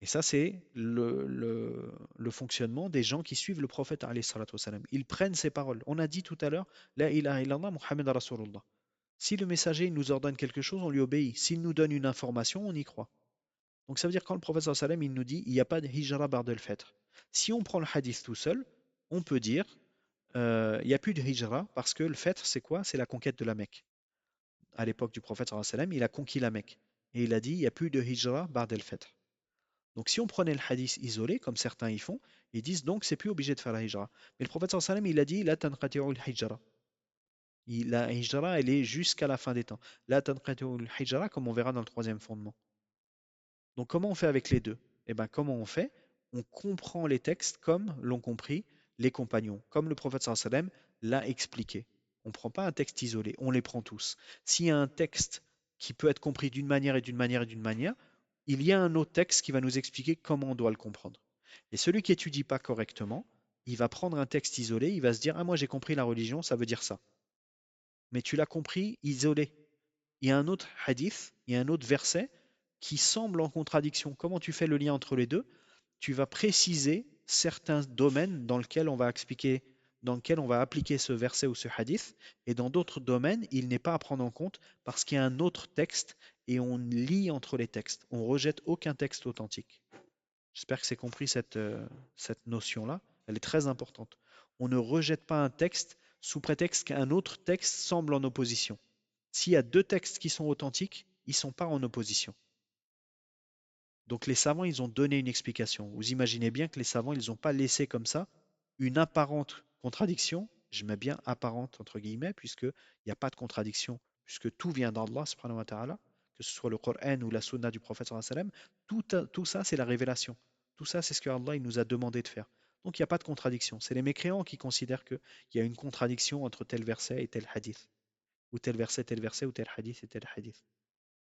Et ça, c'est le fonctionnement des gens qui suivent le prophète alayhi salatu wassalam. Ils prennent ses paroles. On a dit tout à l'heure, La ilaha illallah Muhammad Rasulullah. Si le messager nous ordonne quelque chose, on lui obéit. S'il nous donne une information, on y croit. Donc ça veut dire quand le prophète sallallahu alayhi wa sallam, il nous dit, il n'y a pas de hijra ba'd al-fatr. Si on prend le hadith tout seul, on peut dire, il n'y a plus de hijra parce que le fatr, c'est quoi? C'est la conquête de la Mecque. À l'époque du prophète sallallahu alayhi wa sallam, il a conquis la Mecque. et il a dit il n'y a plus de hijra ba'd al-fath. Donc si on prenait le hadith isolé, comme certains y font, ils disent donc c'est plus obligé de faire la hijra. Mais le prophète sallallahu alayhi wa sallam, il a dit la tanqati'u al-hijra. La hijra, elle est jusqu'à la fin des temps. La tanqati'u al-hijra, comme on verra dans le troisième fondement. Donc comment on fait avec les deux? Eh bien comment on fait? On comprend les textes comme l'ont compris les compagnons, comme le prophète sallallahu alayhi wa sallam l'a expliqué. On ne prend pas un texte isolé, on les prend tous. S'il y a un texte qui peut être compris d'une manière et d'une manière et d'une manière, il y a un autre texte qui va nous expliquer comment on doit le comprendre. Et celui qui étudie pas correctement, il va prendre un texte isolé, il va se dire ah moi j'ai compris la religion, ça veut dire ça. Mais tu l'as compris isolé. Il y a un autre hadith, il y a un autre verset qui semble en contradiction. Comment tu fais le lien entre les deux? Tu vas préciser certains domaines dans lesquels on va expliquer, dans lesquels on va appliquer ce verset ou ce hadith, et dans d'autres domaines, il n'est pas à prendre en compte parce qu'il y a un autre texte et on lit entre les textes. On rejette aucun texte authentique. J'espère que c'est compris cette notion-là. Elle est très importante. On ne rejette pas un texte sous prétexte qu'un autre texte semble en opposition. S'il y a deux textes qui sont authentiques, ils ne sont pas en opposition. Donc les savants, ils ont donné une explication. Vous imaginez bien que les savants, ils n'ont pas laissé comme ça une apparente contradiction. Je mets bien apparente entre guillemets, puisqu'il n'y a pas de contradiction, puisque tout vient d'Allah, subhanahu wa ta'ala, que ce soit le Coran ou la Sunna du prophète sallallahu alayhi wa sallam, tout ça, c'est la révélation. Tout ça, c'est ce que Allah il nous a demandé de faire. Donc il n'y a pas de contradiction. C'est les mécréants qui considèrent qu'il y a une contradiction entre tel verset et tel hadith, ou tel verset, ou tel hadith et tel hadith.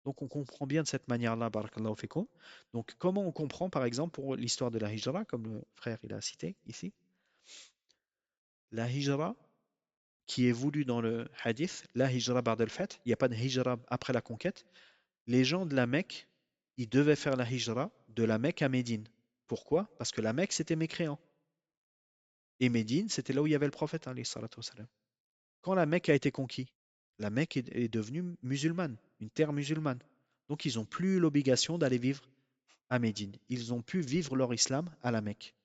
Donc on comprend bien de cette manière-là, barakallahu fikum. Donc comment on comprend par exemple pour l'histoire de la hijra, comme le frère il a cité ici, la hijra qui est voulue dans le hadith, la hijra ba'd al-fath, il n'y a pas de hijra après la conquête. Les gens de la Mecque, ils devaient faire la hijra de la Mecque à Médine. Pourquoi? Parce que la Mecque c'était mécréant. Et Médine, c'était là où il y avait le prophète, alayhi salatu wassalam. Quand la Mecque a été conquise, la Mecque est devenue musulmane, une terre musulmane. Donc ils n'ont plus l'obligation d'aller vivre à Médine. Ils ont pu vivre leur islam à la Mecque.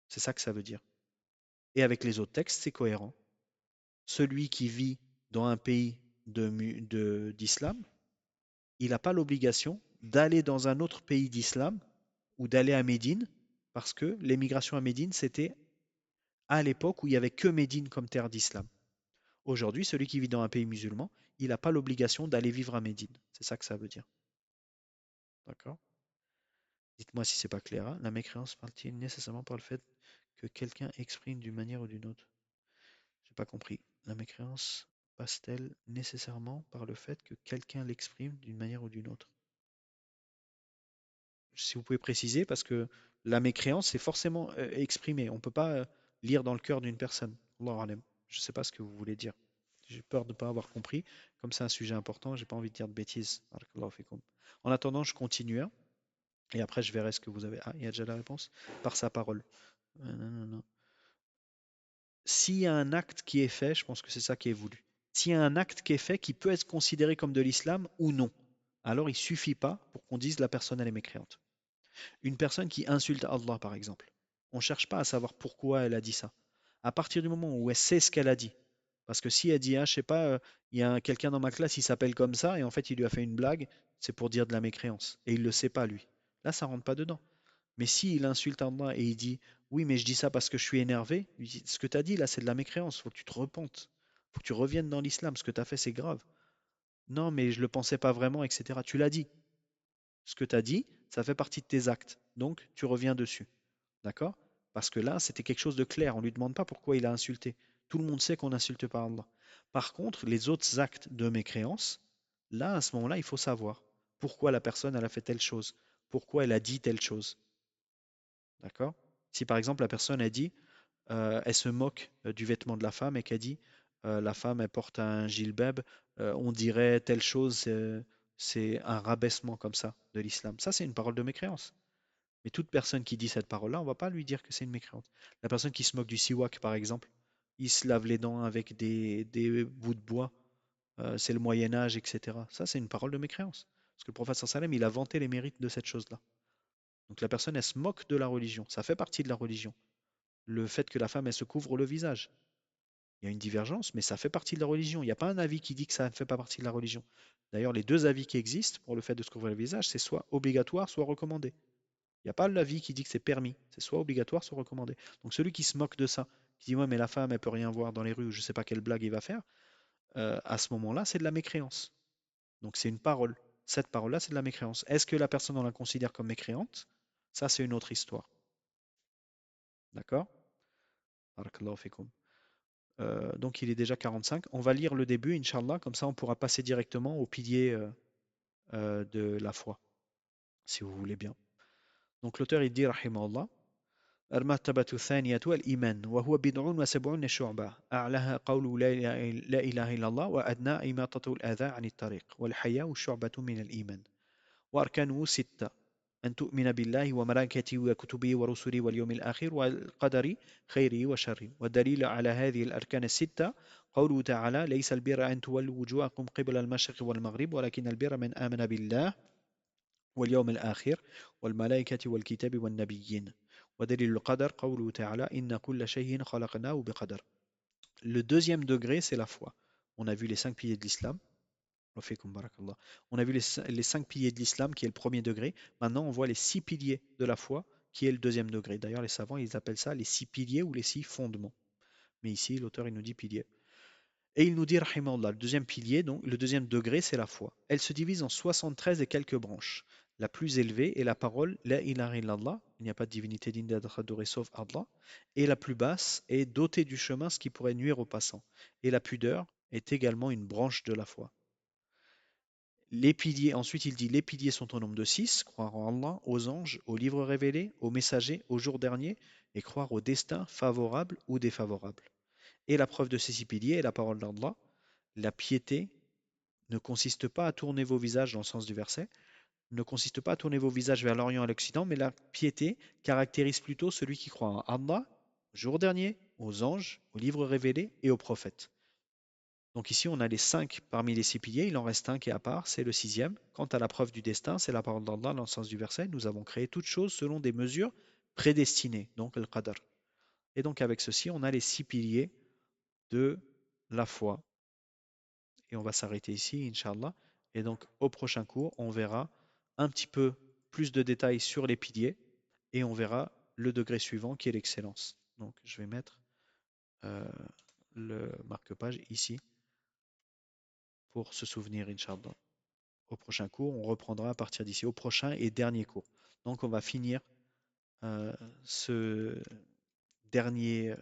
C'est ça que ça veut dire. Et avec les autres textes, c'est cohérent. Celui qui vit dans un pays d'islam, il n'a pas l'obligation d'aller dans un autre pays d'islam ou d'aller à Médine, parce que l'émigration à Médine, c'était à l'époque où il n'y avait que Médine comme terre d'islam. Aujourd'hui, celui qui vit dans un pays musulman, il n'a pas l'obligation d'aller vivre à Médine. C'est ça que ça veut dire. D'accord? Dites-moi si c'est pas clair, hein. La mécréance parle-t-il nécessairement par le fait que quelqu'un exprime d'une manière ou d'une autre? J'ai pas compris. La mécréance passe-t-elle nécessairement par le fait que quelqu'un l'exprime d'une manière ou d'une autre? Si vous pouvez préciser, parce que la mécréance, c'est forcément exprimé. On ne peut pas lire dans le cœur d'une personne. Allahu alam. Je ne sais pas ce que vous voulez dire. J'ai peur de ne pas avoir compris. Comme c'est un sujet important, j'ai pas envie de dire de bêtises. Barakallahu fikum. En attendant, je continue, hein, et après je verrai ce que vous avez. Ah, il y a déjà la réponse. Par sa parole. Non, non, non. S'il y a un acte qui est fait, je pense que c'est ça qui est voulu. S'il y a un acte qui est fait qui peut être considéré comme de l'islam ou non, alors il suffit pas pour qu'on dise la personne elle est mécréante. Une personne qui insulte Allah, par exemple, on ne cherche pas à savoir pourquoi elle a dit ça. À partir du moment où elle sait ce qu'elle a dit, parce que si elle dit, ah, je sais pas, il y a quelqu'un dans ma classe, il s'appelle comme ça, et en fait il lui a fait une blague, c'est pour dire de la mécréance, et il ne le sait pas lui. Là, ça rentre pas dedans. Mais s'il insulte Allah et il dit oui, mais je dis ça parce que je suis énervé, lui dit, ce que tu as dit là, c'est de la mécréance, il faut que tu te repentes, il faut que tu reviennes dans l'islam, ce que tu as fait, c'est grave. Non, mais je ne le pensais pas vraiment, etc. Tu l'as dit. Ce que tu as dit, ça fait partie de tes actes. Donc, tu reviens dessus. D'accord? Parce que là, c'était quelque chose de clair. On ne lui demande pas pourquoi il a insulté. Tout le monde sait qu'on n'insulte pas Allah. Par contre, les autres actes de mécréance, là, à ce moment-là, il faut savoir pourquoi la personne elle a fait telle chose, pourquoi elle a dit telle chose. D'accord? Si par exemple la personne a dit, elle se moque du vêtement de la femme et qu'elle dit, la femme elle porte un gilbab, on dirait telle chose, c'est un rabaissement comme ça de l'islam. Ça, c'est une parole de mécréance. Mais toute personne qui dit cette parole-là, on ne va pas lui dire que c'est une mécréante. La personne qui se moque du siwak, par exemple, il se lave les dents avec des bouts de bois, c'est le Moyen Âge, etc. Ça, c'est une parole de mécréance. Parce que le prophète sallam, il a vanté les mérites de cette chose-là. Donc la personne, elle se moque de la religion. Ça fait partie de la religion. Le fait que la femme, elle se couvre le visage. Il y a une divergence, mais ça fait partie de la religion. Il n'y a pas un avis qui dit que ça ne fait pas partie de la religion. D'ailleurs, les deux avis qui existent pour le fait de se couvrir le visage, c'est soit obligatoire, soit recommandé. Il n'y a pas l'avis qui dit que c'est permis. C'est soit obligatoire, soit recommandé. Donc celui qui se moque de ça, qui dit ouais mais la femme elle peut rien voir dans les rues, ou je ne sais pas quelle blague il va faire, à ce moment-là c'est de la mécréance. Donc c'est une parole. Cette parole-là c'est de la mécréance. Est-ce que la personne on la considère comme mécréante? Ça c'est une autre histoire. D'accord? Barakallahu fikum. Donc il est déjà 45. On va lire le début, Inch'Allah, comme ça on pourra passer directement au pilier de la foi, si vous voulez bien. Donc l'auteur il dit, rahimahullah, المرتبة الثانية الإيمان وهو بضع وسبعون شعبة أعلاها قول لا إله إلا الله وأدنى إماطة الأذى عن الطريق والحياء شعبة من الإيمان وأركانه ستة أن تؤمن بالله وملائكته وكتبه ورسله واليوم الآخر والقدر خيره وشره والدليل على هذه الأركان الستة قوله تعالى ليس البر أن تولوا وجوهكم قبل المشرق والمغرب ولكن البر من آمن بالله واليوم الآخر والملائكة والكتاب والنبيين ودليل القدر قوله تعالى إن كل شيء خلقناه بقدر. Le deuxième degré, c'est la foi. On a vu les cinq piliers de l'islam. On a vu les cinq piliers de l'islam qui est le premier degré. Maintenant, on voit les six piliers de la foi qui est le deuxième degré. D'ailleurs, les savants, ils appellent ça les six piliers ou les six fondements. Mais ici, l'auteur, il nous dit piliers. Et il nous dit, rahimahullah, le deuxième pilier, donc le deuxième degré, c'est la foi. Elle se divise en 73 et quelques branches. La plus élevée est la parole La ilaha illallah, il n'y a pas de divinité digne d'être adorée sauf Allah. Et la plus basse est dotée du chemin, ce qui pourrait nuire aux passants. Et la pudeur est également une branche de la foi. Les piliers, ensuite il dit, les piliers sont au nombre de 6, croire en Allah, aux anges, aux livres révélés, aux messagers, au jour dernier, et croire au destin favorable ou défavorable. Et la preuve de ces 6 piliers est la parole d'Allah. La piété ne consiste pas à tourner vos visages dans le sens du verset, ne consiste pas à tourner vos visages vers l'Orient et l'Occident, mais la piété caractérise plutôt celui qui croit en Allah, au jour dernier, aux anges, aux livres révélés et aux prophètes. Donc ici, on a les 5 parmi les 6 piliers, il en reste un qui est à part, c'est le sixième. Quant à la preuve du destin, c'est la parole d'Allah dans le sens du verset, nous avons créé toutes choses selon des mesures prédestinées, donc le qadr. Et donc avec ceci, on a les 6 piliers de la foi. Et on va s'arrêter ici, Inch'Allah. Et donc, au prochain cours, on verra un petit peu plus de détails sur les piliers et on verra le degré suivant qui est l'excellence. Donc, je vais mettre euh, le marque-page ici pour se souvenir, Inch'Allah. Au prochain cours, on reprendra à partir d'ici, au prochain et dernier cours. Donc, on va finir euh, ce dernier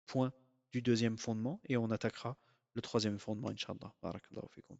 point du deuxième fondement et on attaquera le troisième fondement, Inch'Allah. Barakallahu fikum.